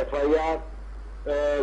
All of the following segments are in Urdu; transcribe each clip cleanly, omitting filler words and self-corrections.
FIR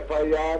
FIR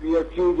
PFUJ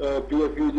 PFUJ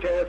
6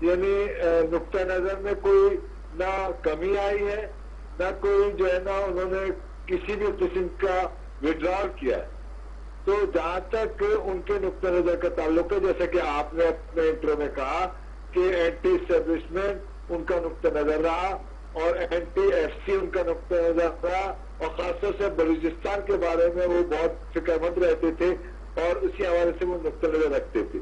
یعنی نقطہ نظر میں کوئی نہ کمی آئی ہے، نہ کوئی جو ہے نا انہوں نے کسی بھی قسم کا وڈرال کیا ہے. تو جہاں تک ان کے نقطہ نظر کا تعلق ہے، جیسا کہ آپ نے اپنے انٹرو میں کہا کہ اینٹی اسٹیبلشمنٹ ان کا نقطہ نظر رہا اور اینٹی ایف سی ان کا نقطہ نظر رہا، اور خاص طور سے بلوچستان کے بارے میں وہ بہت فکر مند رہتے تھے اور اسی حوالے سے وہ نقطہ نظر رکھتے تھے.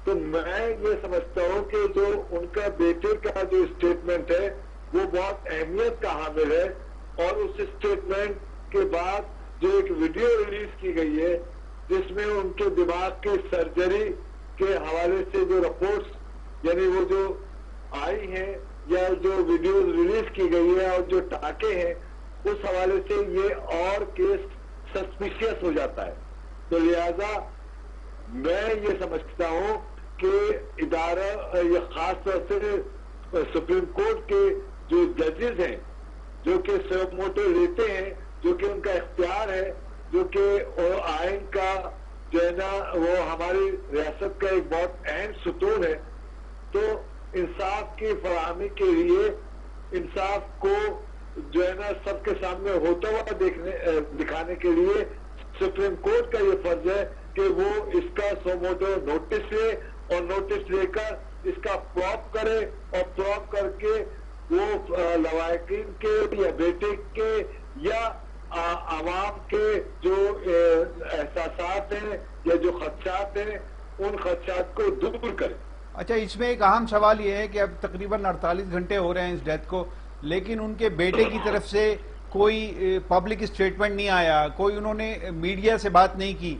تو میں یہ سمجھتا ہوں کہ جو ان کا بیٹے کا جو اسٹیٹمنٹ ہے وہ بہت اہمیت کا حامل ہے، اور اس اسٹیٹمنٹ کے بعد جو ایک ویڈیو ریلیز کی گئی ہے جس میں ان کے دماغ کی سرجری کے حوالے سے جو رپورٹس یعنی وہ جو آئی ہیں یا جو ویڈیوز ریلیز کی گئی ہے اور جو ٹاکے ہیں، اس حوالے سے یہ اور کیس سسپیشیس ہو جاتا ہے. تو لہذا میں یہ سمجھتا ہوں کہ ادارہ یہ خاص طور سے سپریم کورٹ کے جو ججز ہیں جو کہ سو موٹو لیتے ہیں، جو کہ ان کا اختیار ہے، جو کہ آئین کا جو ہے نا وہ ہماری ریاست کا ایک بہت اہم ستون ہے، تو انصاف کی فراہمی کے لیے انصاف کو جو ہے نا سب کے سامنے ہوتا ہوا دکھانے کے لیے سپریم کورٹ کا یہ فرض ہے کہ وہ اس کا سو موٹو نوٹس لے، اور نوٹس لے کر اس کا پروب کرے، اور پروب کر کے وہ لواحقین کے یا بیٹے کے یا عوام کے جو احساسات ہیں یا جو خدشات ہیں ان خدشات کو دور کرے. اچھا، اس میں ایک اہم سوال یہ ہے کہ اب تقریباً 48 گھنٹے ہو رہے ہیں اس ڈیتھ کو، لیکن ان کے بیٹے کی طرف سے کوئی پبلک اسٹیٹمنٹ نہیں آیا، کوئی انہوں نے میڈیا سے بات نہیں کی.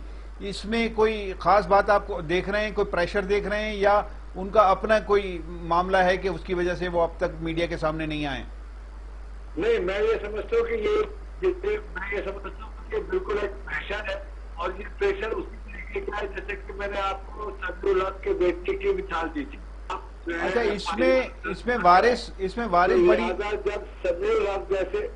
اس میں کوئی خاص بات آپ کو دیکھ رہے ہیں، کوئی پریشر دیکھ رہے ہیں، یا ان کا اپنا کوئی معاملہ ہے کہ اس کی وجہ سے وہ اب تک میڈیا کے سامنے نہیں آئے؟ نہیں، میں یہ سمجھتا ہوں کہ میں یہ سمجھتا ہوں کہ بالکل ایک پریشر ہے، اور یہ پریشر اسی طریقے کا ہے جیسے کہ میں نے آپ کو سمیع الحق کے بیٹے کی مثال دی تھی. اچھا، اس میں وارث بڑی جب سمیع الحق جیسے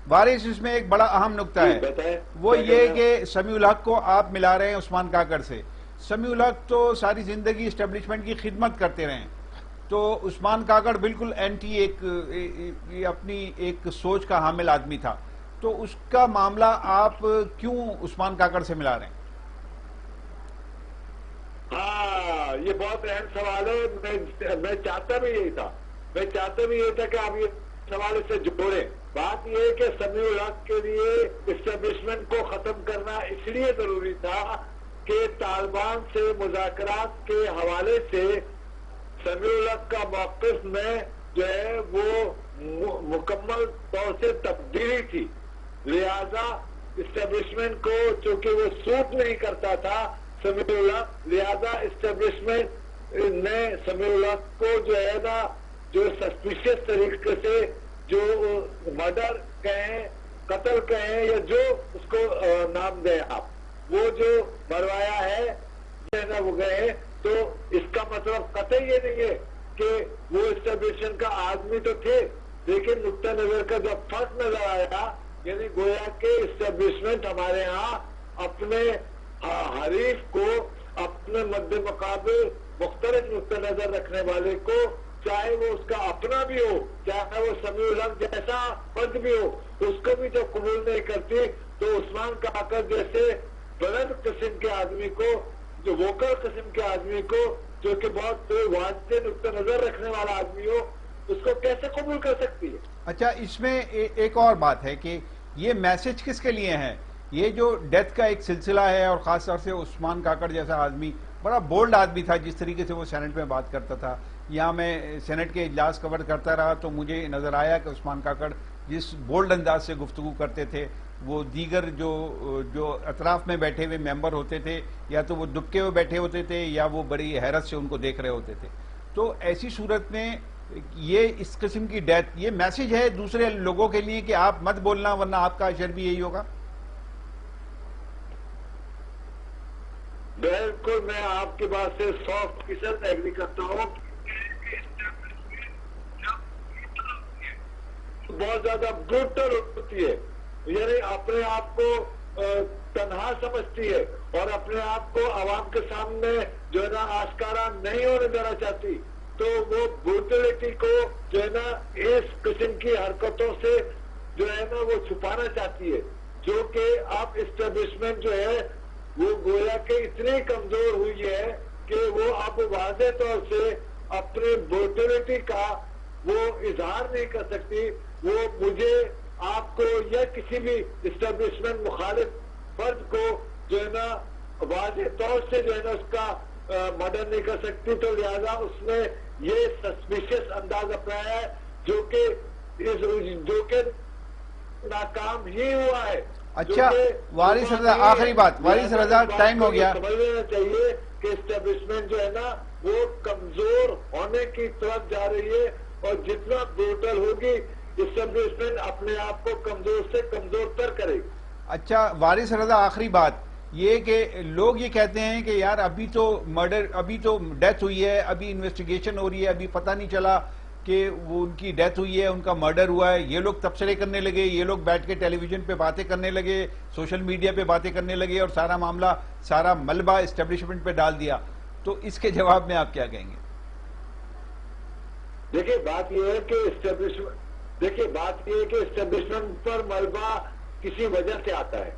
وارث اس میں ایک بڑا اہم نقطہ ہے، وہ یہ کہ سمیع الحق کو آپ ملا رہے ہیں عثمان کاکڑ سے. سمیع الحق تو ساری زندگی اسٹیبلشمنٹ کی خدمت کرتے رہے، تو عثمان کاکڑ بالکل اینٹی اپنی ایک سوچ کا حامل آدمی تھا. تو اس کا معاملہ آپ کیوں عثمان کاکڑ سے ملا رہے ہیں؟ ہاں، یہ بہت اہم سوال ہے. میں چاہتا بھی یہی تھا کہ آپ یہ سوال سے جوڑیں. بات یہ ہے کہ سمیع الحق کے لیے اسٹیبلشمنٹ کو ختم کرنا اس لیے ضروری تھا کہ طالبان سے مذاکرات کے حوالے سے سمیع الحق کا موقف میں جو ہے وہ مکمل طور سے تبدیلی تھی. لہذا اسٹیبلشمنٹ کو چونکہ وہ سوٹ نہیں کرتا تھا سمیع الحق، لہذا اسٹیبلشمنٹ نے سمیع الحق کو جو ہے نا جو سسپیشیس طریقے سے جو مرڈر کہیں، قتل کہیں، یا جو اس کو نام دیں آپ، وہ جو مروایا ہے جو ہے نا وہ گئے. تو اس کا مطلب قطعی یہ نہیں ہے کہ وہ اسٹیبلشمنٹ کا آدمی تو تھے، لیکن نقطہ نظر کا جب فرق نظر آیا، یعنی گویا کہ اسٹیبلشمنٹ ہمارے ہاں اپنے حریف کو، اپنے مد مقابل مختلف نقطہ نظر رکھنے والے کو، چاہے وہ اس کا اپنا بھی ہو، چاہے وہ سمیع الحق جیسا فرد بھی ہو، اس کو بھی جب قبول نہیں کرتی، تو عثمان کاکڑ جیسے بلند قسم کے آدمی کو، جو ووکل قسم کے آدمی کو، جو کہ بہت واضح نقطہ نظر رکھنے والا آدمی ہو، اس کو کیسے قبول کر سکتی ہے؟ اچھا، اس میں ایک اور بات ہے کہ یہ میسج کس کے لیے ہے؟ یہ جو ڈیتھ کا ایک سلسلہ ہے، اور خاص طور سے عثمان کاکڑ جیسا آدمی بڑا بولڈ آدمی تھا، جس طریقے سے وہ سینٹ میں بات کرتا تھا. یہاں میں سینٹ کے اجلاس کور کرتا رہا تو مجھے نظر آیا کہ عثمان کاکڑ جس بولڈ انداز سے گفتگو کرتے تھے، وہ دیگر جو اطراف میں بیٹھے ہوئے ممبر ہوتے تھے، یا تو وہ دبکے ہوئے بیٹھے ہوتے تھے یا وہ بڑی حیرت سے ان کو دیکھ رہے ہوتے تھے. تو ایسی صورت میں یہ اس قسم کی ڈیتھ یہ میسج ہے دوسرے لوگوں کے لیے کہ آپ مت بولنا ورنہ آپ کا اشر بھی یہی ہوگا. بالکل، میں آپ کی بات سے 100% ایگری کرتا ہوں. بہت زیادہ بروٹل ہوتی ہے، یعنی اپنے آپ کو تنہا سمجھتی ہے اور اپنے آپ کو عوام کے سامنے جو ہے نا آشکارا نہیں ہونے دینا چاہتی. تو وہ بروٹلٹی کو جو ہے نا اس قسم کی حرکتوں سے جو ہے نا وہ چھپانا چاہتی ہے، جو کہ اب اسٹیبلشمنٹ جو ہے وہ گویا کہ اتنی کمزور ہوئی ہے کہ وہ اب واضح طور سے اپنی بروٹلٹی کا وہ اظہار نہیں کر سکتی. وہ مجھے آپ کو یا کسی بھی اسٹیبلشمنٹ مخالف فرد کو جو ہے نا واضح طور سے جو ہے نا اس کا مدد نہیں کر سکتی. تو لہذا اس نے یہ سسپیشس انداز اپنایا ہے جو کہ ناکام ہی ہوا ہے. اچھا وارث رضا، آخری بات، وارث رضا ٹائم ہو گیا. سمجھ لینا چاہیے کہ اسٹیبلشمنٹ جو ہے نا وہ کمزور ہونے کی طرف جا رہی ہے، اور جتنا بروٹل ہوگی اسٹیبلشمنٹ اپنے آپ کو کمزور سے کمزور تر کرے گی. اچھا وارث رضا، آخری بات یہ کہ لوگ یہ کہتے ہیں کہ یار ابھی تو ڈیتھ ہوئی ہے، ابھی انویسٹیگیشن ہو رہی ہے، ابھی پتہ نہیں چلا کہ وہ ان کی ڈیتھ ہوئی ہے، ان کا مرڈر ہوا ہے. یہ لوگ تبصرے کرنے لگے، یہ لوگ بیٹھ کے ٹیلی ویژن پہ باتیں کرنے لگے، سوشل میڈیا پہ باتیں کرنے لگے، اور سارا معاملہ، سارا ملبہ اسٹیبلشمنٹ پہ ڈال دیا. تو اس کے جواب میں آپ کیا کہیں گے؟ دیکھیے بات یہ ہے کہ اسٹیبلشمنٹ پر ملبہ کسی وجہ سے آتا ہے.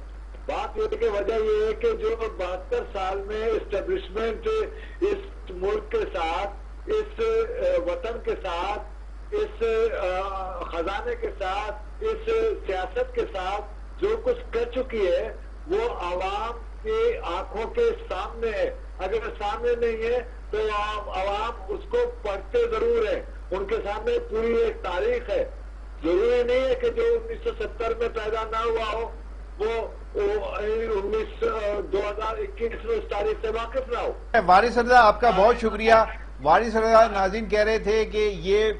بات یہ کہ وجہ یہ ہے کہ جو 72 سال میں اسٹیبلشمنٹ اس ملک کے ساتھ، اس وطن کے ساتھ، اس خزانے کے ساتھ، اس سیاست کے ساتھ جو کچھ کر چکی ہے وہ عوام کی آنکھوں کے سامنے ہے. اگر سامنے نہیں ہے تو عوام اس کو پڑھتے ضرور ہے. ان کے سامنے پوری ایک تاریخ ہے. ضروری نہیں ہے کہ جو 1970 میں پیدا نہ ہوا ہو وہ 2021 میں اس تاریخ سے واقف نہ ہو. وارث رضا آپ کا بہت شکریہ. وارث رضا ناظرین کہہ رہے تھے کہ یہ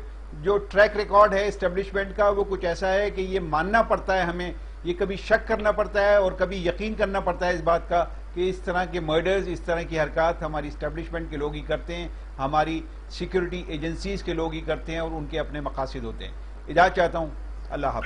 جو ٹریک ریکارڈ ہے اسٹیبلشمنٹ کا وہ کچھ ایسا ہے کہ یہ ماننا پڑتا ہے ہمیں، یہ کبھی شک کرنا پڑتا ہے اور کبھی یقین کرنا پڑتا ہے اس بات کا کہ اس طرح کے مرڈرز، اس طرح کی حرکات ہماری اسٹیبلشمنٹ کے لوگ ہی کرتے ہیں، ہماری سیکیورٹی ایجنسیز کے لوگ ہی کرتے ہیں، اور ان کے اپنے مقاصد ہوتے ہیں. اجازت چاہتا ہوں. اللہ حافظ.